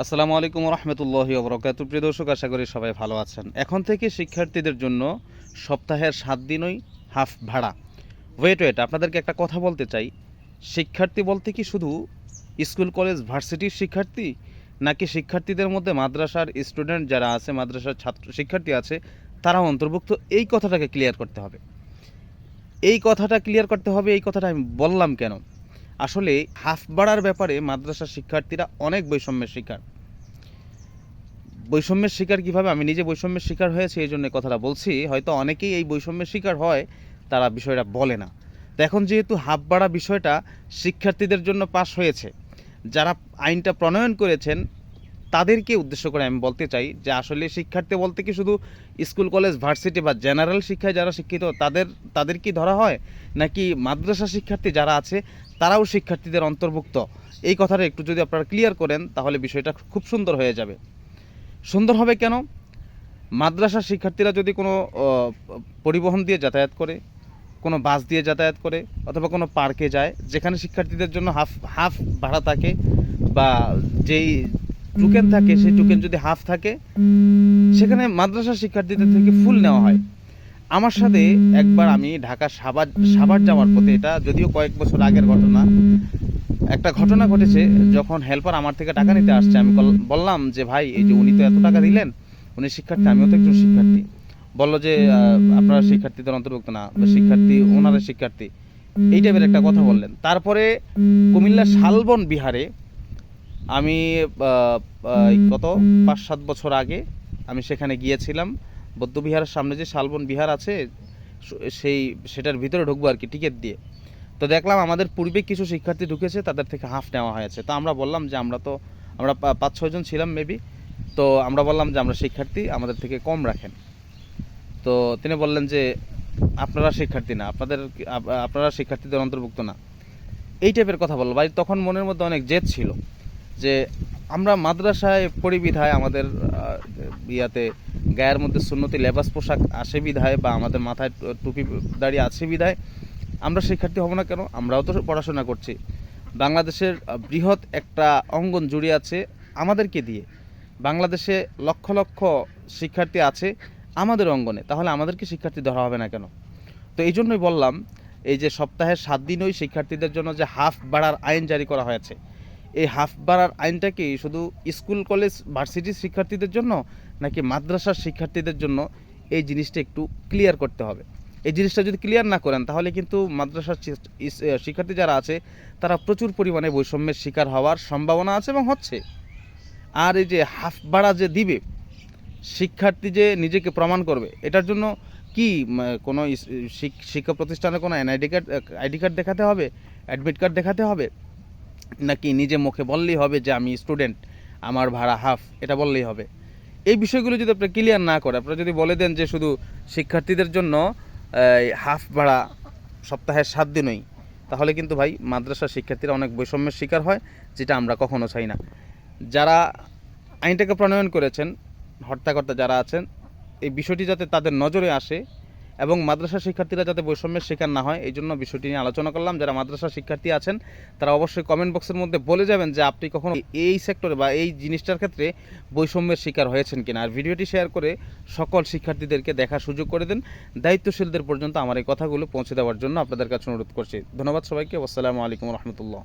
আসসালামু আলাইকুম রহমতুল্লাহি ওবরাকাতুহু। প্রিয় দর্শক, আশা করি সবাই ভালো আছেন। এখন থেকে শিক্ষার্থীদের জন্য সপ্তাহের 7 দিনই হাফ ভাড়া। ওয়েট আপনাদেরকে একটা কথা বলতে চাই। শিক্ষার্থী বলতে কি শুধু স্কুল কলেজ ভার্সিটির শিক্ষার্থী, নাকি শিক্ষার্থীদের মধ্যে মাদ্রাসার স্টুডেন্ট যারা আছে, মাদ্রাসার ছাত্র শিক্ষার্থী আছে, তারাও অন্তর্ভুক্ত? এই কথাটাকে ক্লিয়ার করতে হবে। এই কথাটা ক্লিয়ার করতে হবে। এই কথাটা আমি বললাম কেন? আসলে হাফ ভাড়ার ব্যাপারে মাদ্রাসার শিক্ষার্থীরা অনেক বৈষম্যের শিকার। বৈষম্যের শিকার কীভাবে? আমি নিজে বৈষম্যের শিকার হয়েছি, এই জন্য কথাটা বলছি। হয়তো অনেকেই এই বৈষম্যের শিকার হয়, তারা বিষয়টা বলে না। তো এখন যেহেতু হাফ ভাড়া বিষয়টা শিক্ষার্থীদের জন্য পাস হয়েছে, যারা আইনটা প্রণয়ন করেছেন তাদেরকে উদ্দেশ্য করে আমি বলতে চাই যে আসলে শিক্ষার্থী বলতে কি শুধু স্কুল কলেজ ভার্সিটি বা জেনারেল শিক্ষায় যারা শিক্ষিত তাদের কি ধরা হয়, নাকি মাদ্রাসা শিক্ষার্থী যারা আছে তারাও শিক্ষার্থীদের অন্তর্ভুক্ত? এই কথাটা একটু যদি আপনারা ক্লিয়ার করেন তাহলে বিষয়টা খুব সুন্দর হয়ে যাবে। সুন্দর হবে কেন? মাদ্রাসার শিক্ষার্থীরা যদি কোনো পরিবহন দিয়ে যাতায়াত করে, কোনো বাস দিয়ে যাতায়াত করে, অথবা কোনো পার্কে যায় যেখানে শিক্ষার্থীদের জন্য হাফ হাফ ভাড়া থাকে, বা যেই টোকেন থাকে সেই টোকেন যদি হাফ থাকে, সেখানে মাদ্রাসার শিক্ষার্থীদের থেকে ফুল নেওয়া হয়। আমার সাথে একবার আমি ঢাকা সাভার যাওয়ার পথে, এটা যদিও কয়েক বছর আগের ঘটনা, একটা ঘটনা ঘটেছে। যখন হেল্পার আমার থেকে টাকা নিতে আসছে, আমি বললাম যে ভাই, এই যে উনি তো এত টাকা দিলেন, উনি শিক্ষার্থী, আমিও তো একজন শিক্ষার্থী। বললো যে আপনারা শিক্ষার্থীদের অন্তর্ভুক্ত না, বা শিক্ষার্থী ওনারা শিক্ষার্থী, এই টাইপের একটা কথা বললেন। তারপরে কুমিল্লা শালবন বিহারে আমি গত 5-7 বছর আগে আমি সেখানে গিয়েছিলাম। বৌদ্ধবিহারের সামনে যে শালবন বিহার আছে, সেটার ভিতরে ঢুকবো আর কি, টিকিট দিয়ে। তো দেখলাম আমাদের পূর্বে কিছু শিক্ষার্থী ঢুকেছে, তাদের থেকে হাফ নেওয়া হয়েছে। তো আমরা বললাম যে আমরা 5-6 জন ছিলাম মেবি। তো আমরা বললাম যে আমরা শিক্ষার্থী, আমাদের থেকে কম রাখেন। তো তিনি বললেন যে আপনারা শিক্ষার্থী না, আপনারা শিক্ষার্থীদের অন্তর্ভুক্ত না, এই টাইপের কথা বললো ভাই। তখন মনের মধ্যে অনেক জেদ ছিল যে আমরা মাদ্রাসায় পড়ি বিধায়, আমাদের ইয়াতে গায়ের মধ্যে সুন্নতি লেবাস পোশাক আসে বিধায়, বা আমাদের মাথায় টুপি দাড়ি আছে বিধায় আমরা শিক্ষার্থী হব না কেন? আমরাও তো পড়াশোনা করছি। বাংলাদেশের বৃহৎ একটা অঙ্গন জুড়ে আছে আমাদেরকে দিয়ে। বাংলাদেশে লক্ষ লক্ষ শিক্ষার্থী আছে আমাদের অঙ্গনে, তাহলে আমাদেরকে শিক্ষার্থী ধরা হবে না কেন? তো এই জন্যই বললাম, এই যে সপ্তাহের 7 দিনই শিক্ষার্থীদের জন্য যে হাফ ভাড়ার আইন জারি করা হয়েছে, এই হাফ ভাড়ার আইনটা কি শুধু স্কুল কলেজ ভার্সিটির শিক্ষার্থীদের জন্য, নাকি মাদ্রাসার শিক্ষার্থীদের জন্য? এই জিনিসটা একটু ক্লিয়ার করতে হবে। এই জিনিসটা যদি ক্লিয়ার না করেন তাহলে কিন্তু মাদ্রাসার শিক্ষার্থী যারা আছে তারা প্রচুর পরিমাণে বৈষম্যের শিকার হওয়ার সম্ভাবনা আছে এবং হচ্ছে। আর এই যে হাফ ভাড়া যে দিবে, শিক্ষার্থী যে নিজেকে প্রমাণ করবে, এটার জন্য কি কোনো শিক্ষা প্রতিষ্ঠানে কোনো আইডি কার্ড দেখাতে হবে, অ্যাডমিট কার্ড দেখাতে হবে, নাকি নিজে মুখে বললেই হবে যে আমি স্টুডেন্ট, আমার ভাড়া হাফ, এটা বললেই হবে? এই বিষয়গুলো যদি আপনি ক্লিয়ার না করে আপনারা যদি বলে দেন যে শুধু শিক্ষার্থীদের জন্য হাফ ভাড়া সপ্তাহের 7 দিনই, তাহলে কিন্তু ভাই মাদ্রাসার শিক্ষার্থীরা অনেক বৈষম্যের শিকার হয়, যেটা আমরা কখনো চাই না। যারা আইনটাকে প্রণয়ন করেছেন, হর্তাকর্তা যারা আছেন, এই বিষয়টি যাতে তাদের নজরে আসে এবং মাদ্রাসা শিক্ষার্থীরা যাতে বৈষম্যের শিকার না হয়, এই জন্য বিষয়টি নিয়ে আলোচনা করলাম। যারা মাদ্রাসা শিক্ষার্থী আছেন তারা অবশ্যই কমেন্ট বক্সের মধ্যে বলে যাবেন যে আপনি কখনো এই সেক্টরে বা এই জিনিসটার ক্ষেত্রে বৈষম্যের শিকার হয়েছেন কিনা। আর ভিডিওটি শেয়ার করে সকল শিক্ষার্থীদেরকে দেখার সুযোগ করে দেন। দায়িত্বশীলদের পর্যন্ত আমার এই কথাগুলো পৌঁছে দেওয়ার জন্য আপনাদের কাছে অনুরোধ করছি। ধন্যবাদ সবাইকে। আসসালামু আলাইকুম রহমতুল্লাহ।